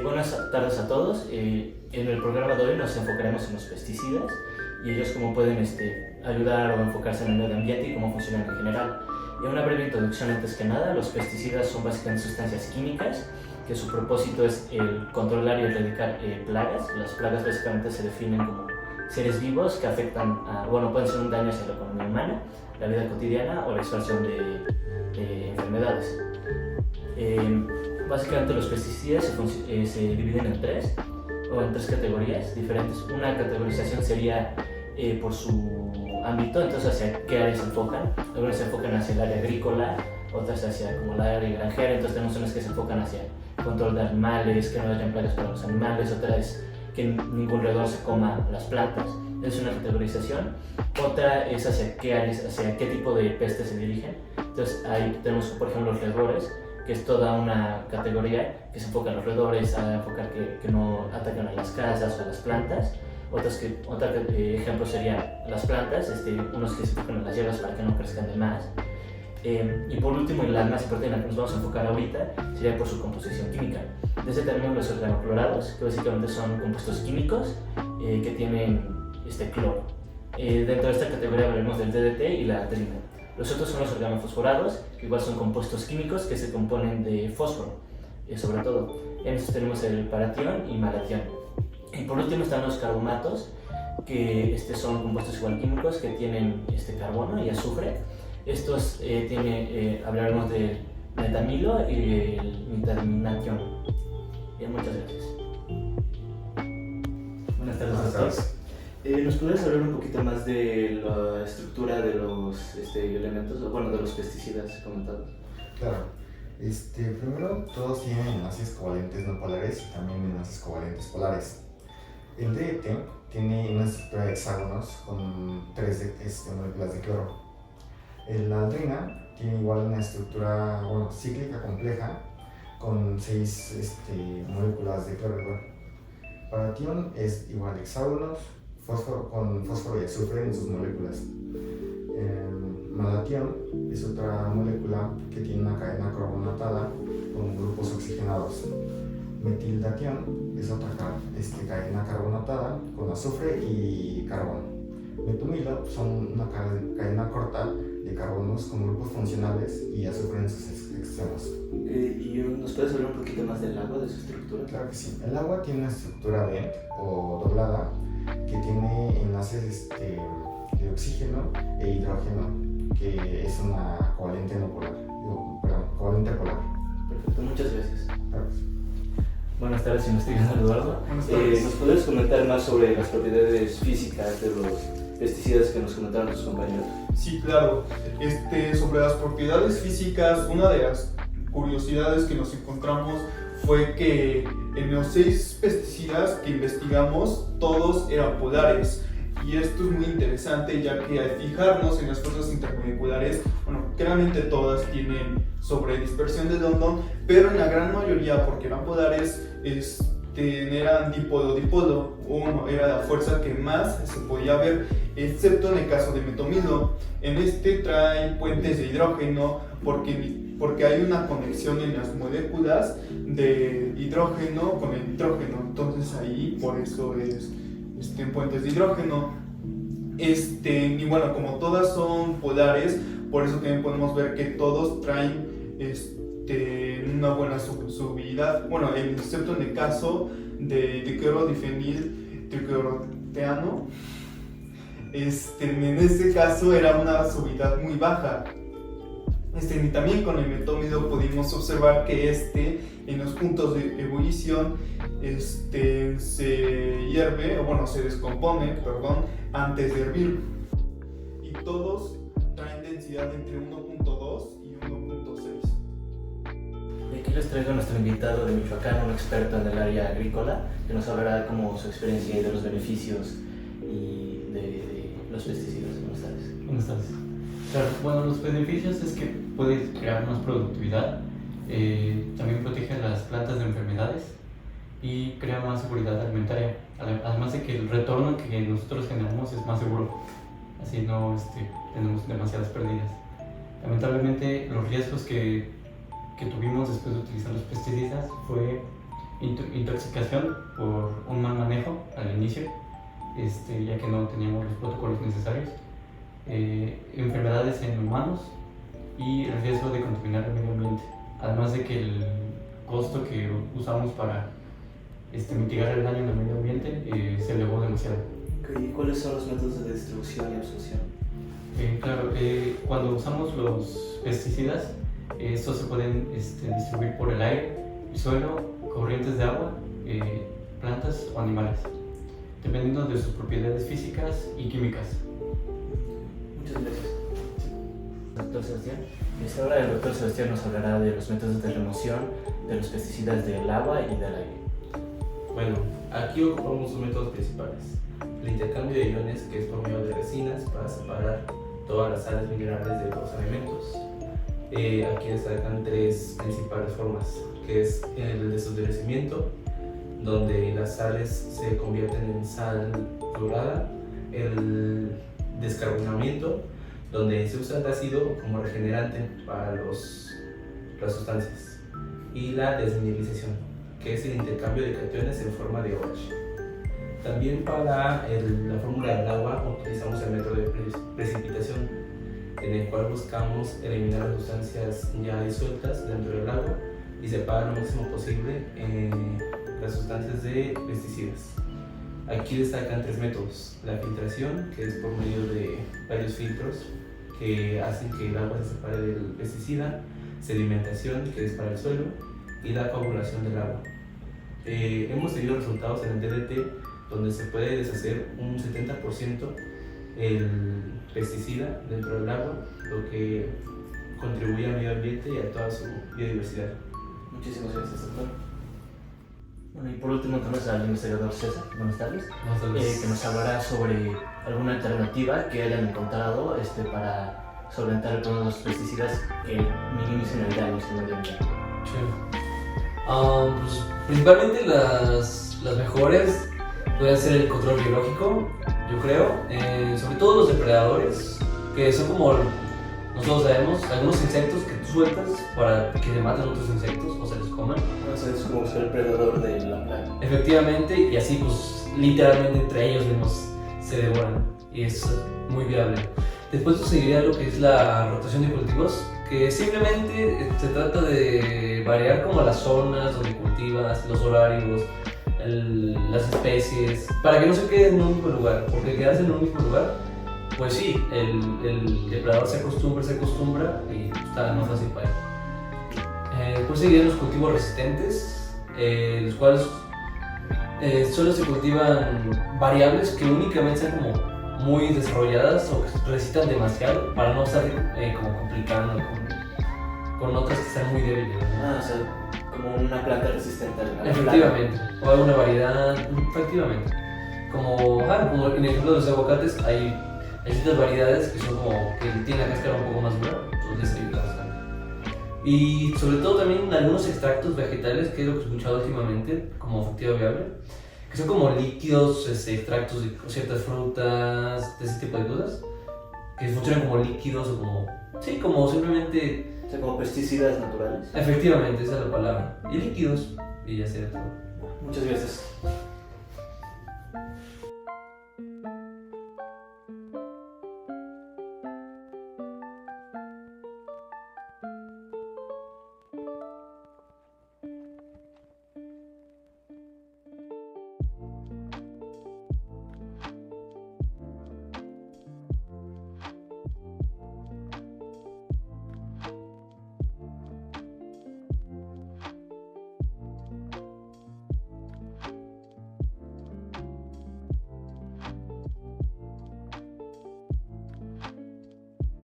Buenas tardes a todos. En el programa de hoy nos enfocaremos en los pesticidas y ellos cómo pueden ayudar o enfocarse en el medio ambiente y cómo funcionan en general. Una breve introducción antes que nada. Los pesticidas son básicamente sustancias químicas que su propósito es el controlar y erradicar plagas. Las plagas básicamente se definen como seres vivos que afectan pueden ser un daño hacia la economía humana, la vida cotidiana o la expansión de enfermedades. Básicamente los pesticidas se dividen en tres categorías diferentes. Una categorización sería por su ámbito, entonces hacia qué áreas se enfocan. Algunas se enfocan hacia el área agrícola, otras hacia como la área granjera, entonces tenemos unas que se enfocan hacia control de animales, que no hayan plagas para los animales, otra es que ningún roedor se coma las plantas. Es una categorización. Otra es hacia qué tipo de pestes se dirigen. Entonces ahí tenemos por ejemplo los roedores, que es toda una categoría que se enfoca en los roedores, a enfocar que no atacan a las casas o a las plantas. Otro ejemplo serían las plantas, unos que se enfocan en las hierbas para que no crezcan de más. Y por último, y la más importante en la que nos vamos a enfocar ahorita, sería por su composición química. Desde tenemos los organoclorados, que básicamente son compuestos químicos que tienen cloro. Dentro de esta categoría hablaremos del DDT y la trina. Los otros son los organofosforados, que igual son compuestos químicos que se componen de fósforo, sobre todo. En estos tenemos el paratión y malatión. Y por último están los carbonatos, que son compuestos igual químicos que tienen carbono y azufre. Estos hablaremos del metamilo y el nitaminatión. Muchas gracias. Buenas tardes a todos. ¿Nos podrías hablar un poquito más de la estructura de los elementos, de los pesticidas comentados? Claro. Primero, todos tienen enlaces covalentes no polares y también enlaces covalentes polares. El DDT tiene una estructura de hexágonos con 3 moléculas de cloro. La aldrina tiene igual una estructura cíclica compleja con 6 moléculas de cloro igual. Paratión es igual hexágonos con fósforo y azufre en sus moléculas. Malatión es otra molécula que tiene una cadena carbonatada con grupos oxigenados. Metildatión es otra cadena carbonatada con azufre y carbono. Metomilo son una cadena corta de carbonos con grupos funcionales y azufre en sus extremos. ¿Y nos puedes hablar un poquito más del agua, de su estructura? Claro que sí. El agua tiene una estructura bent o doblada que tiene enlaces de oxígeno e hidrógeno, que es una covalente no polar. Covalente polar. Perfecto, muchas gracias. Claro. Buenas tardes, investigador Eduardo. ¿Nos podrías comentar más sobre las propiedades físicas de los pesticidas que nos comentaron tus compañeros? Sí, claro. Sobre las propiedades físicas, una de las curiosidades que nos encontramos fue que en los 6 pesticidas que investigamos, todos eran polares. Y esto es muy interesante, ya que al fijarnos en las fuerzas intermoleculares, claramente todas tienen sobredispersión de London, pero en la gran mayoría, porque eran polares, eran dipolo-dipolo. Uno era la fuerza que más se podía ver, excepto en el caso de metomilo. En trae puentes de hidrógeno, porque hay una conexión en las moléculas de hidrógeno con el nitrógeno. Entonces ahí por eso es puentes de hidrógeno. Y como todas son polares, por eso también podemos ver que todos traen una buena solubilidad, excepto en el caso de diclorodifenil tricloroteano. En este caso era una solubilidad muy baja. Y también con el metómido pudimos observar que en los puntos de ebullición se hierve, se descompone, antes de hervir. Y todos traen densidad entre 1.2 y 1.6. Y aquí les traigo a nuestro invitado de Michoacán, un experto en el área agrícola, que nos hablará como su experiencia y de los beneficios y de los pesticidas. Buenas tardes. Buenas tardes. Claro, los beneficios es que puede crear más productividad, también protege a las plantas de enfermedades y crea más seguridad alimentaria, además de que el retorno que nosotros generamos es más seguro, así no tenemos demasiadas pérdidas. Lamentablemente los riesgos que tuvimos después de utilizar los pesticidas fue intoxicación por un mal manejo al inicio, ya que no teníamos los protocolos necesarios, enfermedades en humanos y el riesgo de contaminar el medio ambiente, además de que el costo que usamos para mitigar el daño en el medio ambiente se elevó demasiado. ¿Y cuáles son los métodos de distribución y absorción? Claro, cuando usamos los pesticidas, estos se pueden distribuir por el aire, el suelo, corrientes de agua, plantas o animales, dependiendo de sus propiedades físicas y químicas. Muchas gracias. Doctor Sebastián. Ahora el doctor Sebastián nos hablará de los métodos de remoción de los pesticidas del agua y del aire. Bueno, aquí ocupamos dos métodos principales. El intercambio de iones, que es por medio de resinas para separar todas las sales minerales de los alimentos. Aquí destacan tres principales formas, que es el desodorecimiento, donde las sales se convierten en sal clorada, el descarbonamiento, donde se usa el ácido como regenerante para las sustancias, y la desmineralización, que es el intercambio de cationes en forma de OH. También para la fórmula del agua utilizamos el método de precipitación, en el cual buscamos eliminar las sustancias ya disueltas dentro del agua y separar lo máximo posible las sustancias de pesticidas. Aquí destacan tres métodos: la filtración, que es por medio de varios filtros que hacen que el agua se separe del pesticida; sedimentación, que es para el suelo; y la coagulación del agua. Hemos tenido resultados en el DDT donde se puede deshacer un 70% el pesticida dentro del agua, lo que contribuye al medio ambiente y a toda su biodiversidad. Muchísimas gracias, doctor. Bueno, y por último tenemos al investigador César. Buenas tardes. Que nos hablará sobre alguna alternativa que hayan encontrado para solventar el problema de los pesticidas que minimicen el daño al medio ambiente. Pues, principalmente las mejores pueden ser el control biológico, yo creo, sobre todo los depredadores, que son como nosotros sabemos, algunos insectos que tú sueltas para que se maten otros insectos o se les coman. Entonces es como ser el predador de la plaga. Efectivamente, y así pues literalmente entre ellos mismos se devoran, y es muy viable. Después seguiría lo que es la rotación de cultivos, que simplemente se trata de variar como las zonas donde cultivas, los horarios, las especies, para que no se quede en un mismo lugar, porque quedarse en un mismo lugar, pues sí, el depredador se acostumbra y está más fácil para él. Después seguirían los cultivos resistentes, los cuales solo se cultivan variables que únicamente sean como muy desarrolladas o que resistan demasiado para no estar como complicando con otras que están muy débiles, ¿no? O sea, como una planta resistente a la efectivamente, o alguna variedad, efectivamente. Como en el ejemplo de los aguacates, hay ciertas variedades que son como que tienen la cáscara un poco más dura, entonces les ayuda bastante. Y sobre todo también algunos extractos vegetales, que es lo que he escuchado últimamente como efectiva viable, que son como líquidos, extractos de ciertas frutas, de ese tipo de cosas, que funcionan como líquidos o como simplemente... O sea, como pesticidas naturales. Efectivamente, esa es la palabra. Y líquidos, y ya sería todo. Muchas gracias.